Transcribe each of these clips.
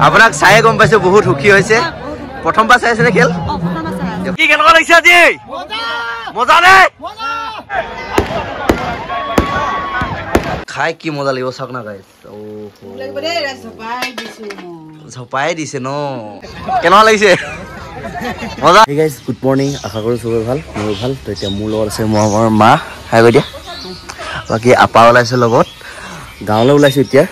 আপোনাক চাই গম পাইছো বহুত সুখী হৈছে প্ৰথমবাৰ চাইছে নে খেল কি কেনেকুৱা লাগিছে আজি মজা নে খাই কি মজা লাগিব চাওক না গাইস ঝপাই দিছে ন কেনেকুৱা লাগিছে মজা হে গাইস গুড মৰ্নিং আশা কৰো সবে ভাল মোৰ ভাল তো এতিয়া মোৰ লগত আছে মোৰ মা হাই গৈ দিয়া বাকি আপা ওলাইছে লগত গাঁৱলৈ ওলাইছো এতিয়া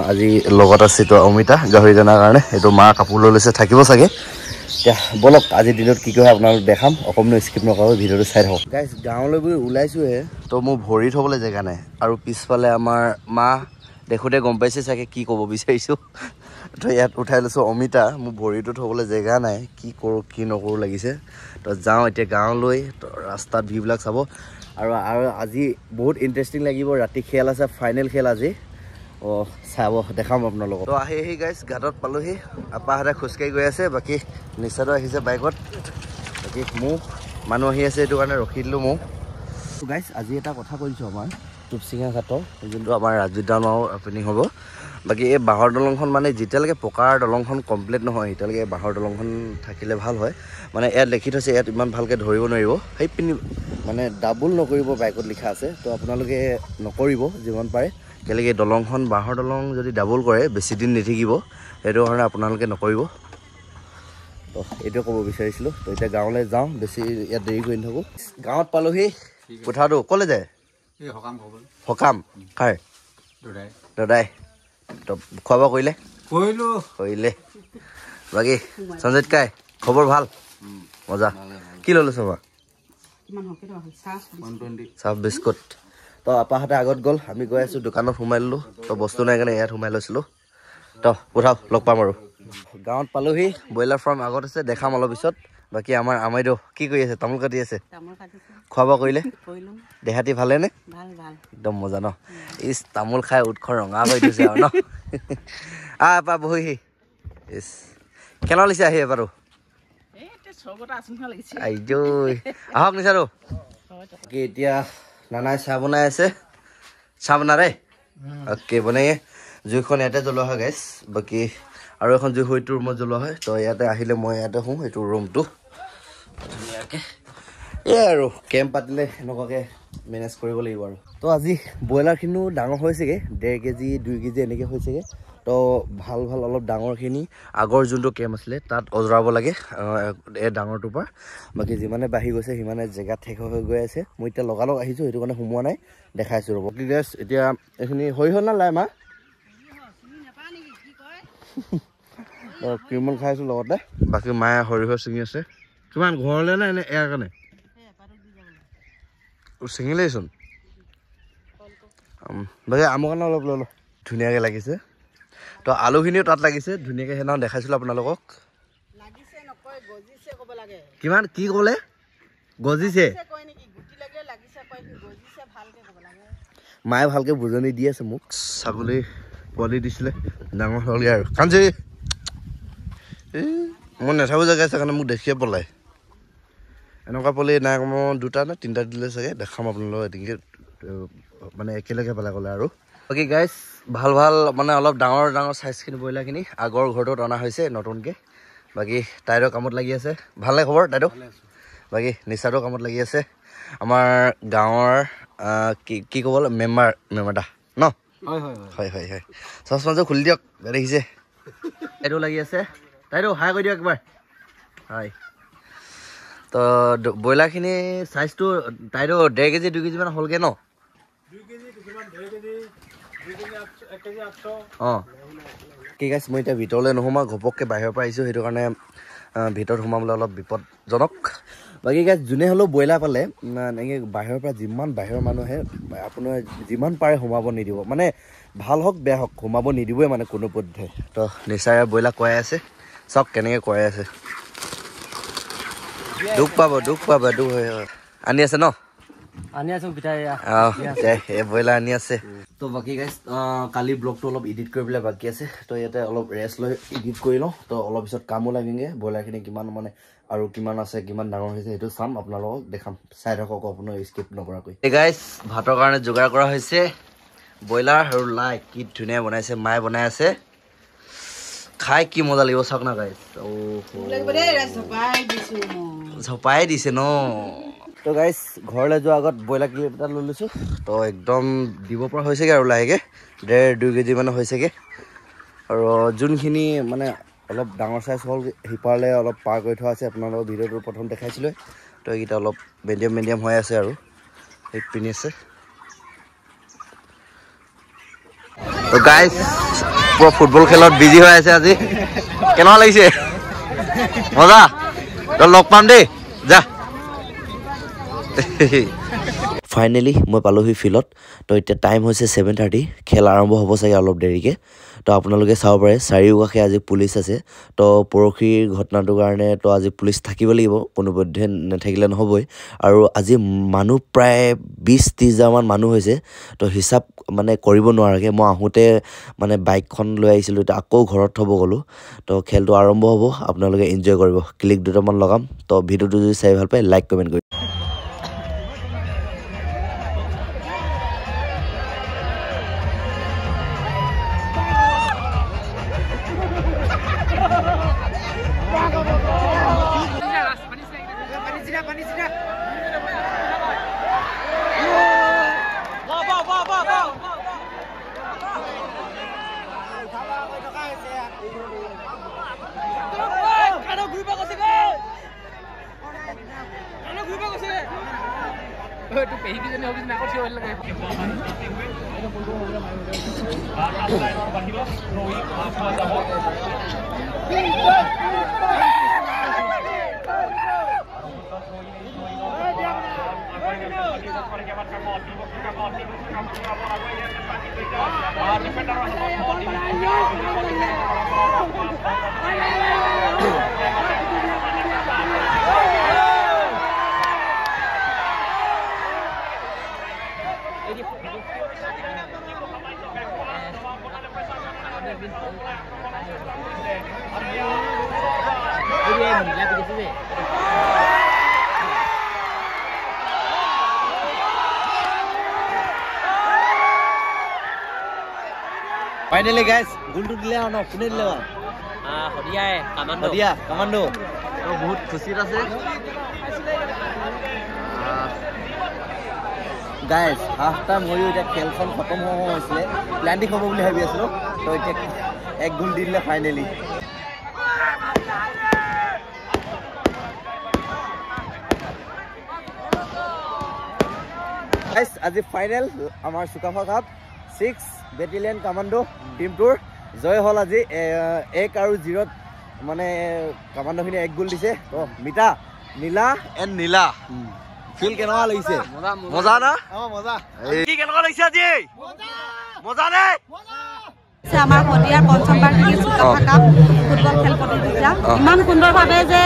আজি লগত আছে তো অমিতা গাহৰি জনাৰ কাৰণে এইটো মা কাপোৰ লৈ লৈছে থাকিব চাগে এতিয়া বলক আজি দিনত কি কয় আপোনালোক দেখাম অকণমান স্কিপ নকৰো ভিডিঅ'টো চাই থাকক গাইস গাঁৱলৈ গৈ ওলাইছোহে তো মোৰ ভৰি থবলৈ জেগা নাই আৰু পিছফালে আমাৰ মা দেখোতে গম পাইছে চাগে কি ক'ব বিচাৰিছো তো ইয়াত উঠাই লৈছো অমিতা মোৰ ভৰিটো থবলৈ জেগা নাই কি কৰোঁ কি নকৰোঁ লাগিছে তো যাওঁ এতিয়া গাঁৱলৈ তো ৰাস্তাত ভিউবিলাক চাব আৰু আজি বহুত ইণ্টাৰেষ্টিং লাগিব ৰাতি খেল আছে ফাইনেল খেল আজি চাব দেখাম আপোনালোকক তো আহি গাইছ ঘাটত পালোহি আপাহঁতে খোজকাঢ়ি গৈ আছে বাকী নিচাটো আহিছে বাইকত বাকী মোক মানুহ আহি আছে এইটো কাৰণে ৰখি দিলোঁ মোক গাইছ আজি এটা কথা কৈছোঁ আমাৰ টুপচিঙা ঘাটৰ যোনটো আমাৰ ৰাজবিদ্যা উদ্যানৰ অপেনিং হ'ব বাকী এই বাঁহৰ দলংখন মানে যেতিয়ালৈকে পকাৰ দলংখন কমপ্লিট নহয় তেতিয়ালৈকে বাঁহৰ দলংখন থাকিলে ভাল হয় মানে ইয়াত লিখি থৈছে ইয়াত ইমান ভালকৈ ধৰিব নোৱাৰিব সেই পিনি মানে ডাবল নকৰিব বাইকত লিখা আছে তো আপোনালোকে নকৰিব যিমান পাৰে কেলেকি দলংখন বাঁহৰ দলং যদি ডাবল কৰে বেছি দিন নিথাকিব সেইটো কাৰণে আপোনালোকে নকৰিব তো এইটোৱে ক'ব বিচাৰিছিলোঁ তো এতিয়া গাঁৱলৈ যাওঁ বেছি ইয়াত দেৰি কৰি নাথাকোঁ গাঁৱত পালোহি কোঠাটো ক'লৈ যায় সকাম কাৰ দাদাই তো খোৱা বোৱা কৰিলে বাকী সঞ্জিত কাই খবৰ ভাল মজা কি ল'লো চবা চাহ বিস্কুট তো আপাহঁতে আগত গ'ল আমি গৈ আছোঁ দোকানত সোমাই ল'লোঁ তো বস্তু নাই কাৰণে ইয়াত সোমাই লৈছিলোঁ তো উঠাওক লগ পাম আৰু গাঁৱত পালোহি ব্ৰইলাৰ ফাৰ্ম আগত আছে দেখাম অলপ পিছত বাকী আমাৰ আমাইদেউ কি কৰি আছে তামোল কাটি আছে খোৱা বোৱা কৰিলে দেহাতি ভালেনে একদম মজা ন ইচ তামোল খাই উৎস ৰঙা কৰি দিছে আৰু ন আপা বহি ইচ কেনে লাগিছে আহি এবাৰো আহক নিচাৰো কি এতিয়া নানাই চাহ বনাই আছে চাহ বনাৰে অ'কে বনাই জুইখন ইয়াতে জ্বলোৱা হয় গাইছ বাকী আৰু এখন জুই সৈটো ৰুমত জ্বলোৱা হয় তো ইয়াতে আহিলে মই ইয়াতে শুওঁ এইটো ৰুমটো ধুনীয়াকৈ এয়াই আৰু কেম্প পাতিলে এনেকুৱাকৈ মেনেজ কৰিব লাগিব আৰু তো আজি ব্ৰইলাৰখিনিও ডাঙৰ হৈছেগৈ 1.5 কেজি 2 কেজি এনেকৈ হৈছেগৈ তো ভাল অলপ ডাঙৰখিনি আগৰ যোনটো কেম্প আছিলে তাত অজৰাব লাগে এই ডাঙৰটোৰ পৰা বাকী যিমানে বাঢ়ি গৈছে সিমানে জেগাত ঠেক হৈ গৈ আছে মই এতিয়া লগালগ আহিছোঁ সেইটো কাৰণে সোমোৱা নাই দেখাইছোঁ ৰ'ব কি গেছ এতিয়া এইখিনি হৈ হ'ল না লাই মা ক্ৰীমল খাইছোঁ লগতে বাকী মায়ে সৰিয়হ ছিঙি আছে কিমান ঘৰলৈ নাই এনে এয়াৰ কাৰণে ছিঙিলেইচোন বাকী আমৰ কাৰণে অলপ লৈ ল ধুনীয়াকৈ লাগিছে তো আলুখিনিও তাত লাগিছে ধুনীয়াকৈ সেইদিনাখন দেখাইছিলোঁ আপোনালোকক কিমান কি ক'লে গজিছে মায়ে ভালকৈ বুজনি দি আছে মোক ছাগলী পোৱালি দিছিলে ডাঙৰ হ'লগৈ আৰু কাঞ্চি মই নাথাকোঁ জেগা আছে কাৰণে মোক দেখিয়ে পলাই এনেকুৱা পোৱালি নাই মই 2টা নে 3টা দিলে চাগে দেখাম আপোনালোকক এদিনকৈ মানে একেলগে পেলাই গ'লে আৰু বাকী গাইছ ভাল মানে অলপ ডাঙৰ চাইজখিনি ব্ৰইলাৰখিনি আগৰ ঘৰটোত অনা হৈছে নতুনকৈ বাকী তাইৰো কামত লাগি আছে ভালে খবৰ তাইৰো বাকী নিচাৰো কামত লাগি আছে আমাৰ গাঁৱৰ কি ক'ব মেম্বাৰ দা ন হয় চচমাযোৰ খুলি দিয়ক দেখিছে এইটো লাগি আছে তাইৰো হাই কৰি দিয়ক একবাৰ হয় তো ব্ৰইলাৰখিনি চাইজটো তাইৰো 1.5 কেজি 2 কেজিমান হ'লগৈ ন অঁ ঠিক আছে মই এতিয়া ভিতৰলৈ নোসোমাওঁ ঘপককৈ বাহিৰৰ পৰা আহিছোঁ সেইটো কাৰণে ভিতৰত সোমাবলৈ অলপ বিপদজনক বাকী গাইছ যোনে হ'লেও ব্ৰইলাৰ পালে এনেকৈ বাহিৰৰ পৰা যিমান বাহিৰৰ মানুহে আপোনাৰ যিমান পাৰে সোমাব নিদিব মানে ভাল হওক বেয়া হওক সোমাব নিদিবই মানে কোনো পধ্যে তো নিচাৰে ব্ৰইলাৰ খুৱাই আছে চাওক কেনেকৈ খুৱাই আছে দুখ পাব আনি আছে ন ব্ৰইলাৰ আনি আছে তো বাকী গাইছ কালি ব্লগটো অলপ এডিট কৰি পেলাই বাকী আছে তো ইয়াতে অলপ ৰেষ্ট লৈ এডিট কৰি লওঁ তো অলপ পিছত কামো লাগিমগৈ ব্ৰইলাৰখিনি কিমান মানে আৰু কিমান আছে কিমান ডাঙৰ হৈছে সেইটো চাম আপোনালোকক দেখাম চাই থাকক আপোনাৰ স্কিপ নকৰাকৈ গাইছ ভাতৰ কাৰণে যোগাৰ কৰা হৈছে ব্ৰইলাৰ আৰু লাই কি ধুনীয়া বনাইছে মায়ে বনাই আছে খাই কি মজা লাগিব চাওক না গাইছ ঝপাই দিছে ন তো গাইছ ঘৰলৈ যোৱাৰ আগত ব্ৰইলাৰ কিলো এটা লৈ লৈছোঁ তো একদম দিব পৰা হৈছেগৈ আৰু লাহেকৈ 1.5-2 কেজি মানে হৈছেগৈ আৰু যোনখিনি মানে অলপ ডাঙৰ চাইজ হ'ল সিপাৰলৈ অলপ পাৰ কৰি থোৱা আছে আপোনালোকৰ ভিডিঅ'টো প্ৰথম দেখাইছিলোঁ তো এইকেইটা অলপ মিডিয়াম হৈ আছে আৰু এক পিনি আছে তো গাইছ পুৰো ফুটবল খেলত বিজি হৈ আছে আজি কেনেকুৱা লাগিছে মজা তো লগ পাম দেই যা ফাইনেলি মই পালোহি ফিল্ডত তো এতিয়া টাইম হৈছে 7:30 খেল আৰম্ভ হ'ব চাগে অলপ দেৰিকৈ তো আপোনালোকে চাব পাৰে চাৰিওকাষে আজি পুলিচ আছে তো পৰহিৰ ঘটনাটোৰ কাৰণে তো আজি পুলিচ থাকিব লাগিব কোনোপধ্যে নাথাকিলে নহ'বই আৰু আজি মানুহ প্ৰায় 20-30 মানুহ হৈছে তো হিচাপ মানে কৰিব নোৱাৰাকৈ মই আহোঁতে মানে বাইকখন লৈ আহিছিলোঁ এতিয়া আকৌ ঘৰত থ'ব গ'লোঁ তো খেলটো আৰম্ভ হ'ব আপোনালোকে এনজয় কৰিব ক্লিক দুটামান লগাম তো ভিডিঅ'টো যদি চাই ভাল পায় লাইক কমেণ্ট কৰিব tu pehi ki jene hobis na ko chhoi lage Finally guys, গোলটো দিলে ন কোনে দিলে হদিয়াই কামান্ডো তো বহুত খুশিত আছে গাইজ হাফ টাইম হৈও এতিয়া খেলখন খতম হৈছিলে প্লেণ্টিং হ'ব বুলি ভাবি আছিলোঁ তো এতিয়া এক গোল দি দিলে ফাইনেলি গাইজ আজি ফাইনেল আমাৰ চুকাফা কাপ 6 বেটেলিয়ন কামান্ডো টিমটোৰ জয় হ'ল আজি 1 আৰু 0 মানে কামান্ডোখিনি এক গোল দিছে তো মিতা নীলা এণ্ড নীলা ফিল কেনেকুৱা লাগিছে মজা না মজা কি কেনেকুৱা লাগিছে আজি মজা নে আমাৰ হদিয়াৰ পঞ্চম বাৰ্ষিকী চুকাফা কাপ ফুটবল খেল প্ৰতিযোগিতা ইমান সুন্দৰভাৱে যে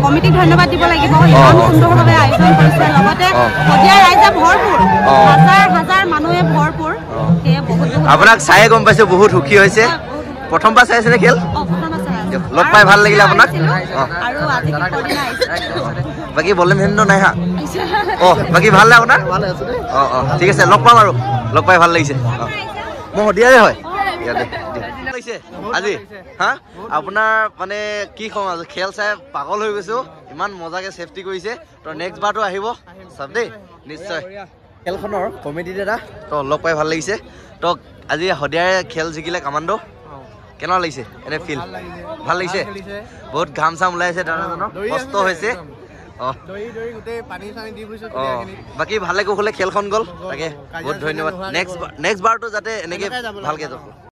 কমিটিক ধন্যবাদ দিব লাগিব ইমান সুন্দৰভাৱে আয়োজন কৰিছে লগতে হদিয়াৰ ৰাইজে ভৰপুৰ হাজাৰ মানুহে ভৰপুৰ আপোনাক চাই গম পাইছো বহুত সুখী হৈছে প্ৰথমবাৰ চাইছে নে খেল লগ পাই ভাল লাগিলে আপোনাক আৰু আজি বাকি বলেন হেন নাই হা বাকি ভাল নে আপোনাৰ ঠিক আছে লগ পাম আৰু লগ পাই ভাল লাগিছে মই হদিয়াৰে হয় আজি হা আপোনাৰ মানে কি কম আজি খেল চাই পাগল হৈ গৈছো ইমান মজাকে সেফটি কৰিছে তো নেক্সট বাৰটো আহিব সব দেই নিশ্চয় খেলখনৰ কমিটি দাদা তো লগ পাই ভাল লাগিছে তো আজি হদিয়াৰে খেল জিকিলে কামান্ডো কেনেকুৱা লাগিছে এনে ফিল ভাল লাগিছে বহুত ঘাম চাম ওলাইছে দাদাজনৰ কষ্ট হৈছে বাকী ভালে কুশলে খেলখন গ'ল তাকে বহুত ধন্যবাদ নেক্সট বাৰটো যাতে এনেকে ভালকে যাওক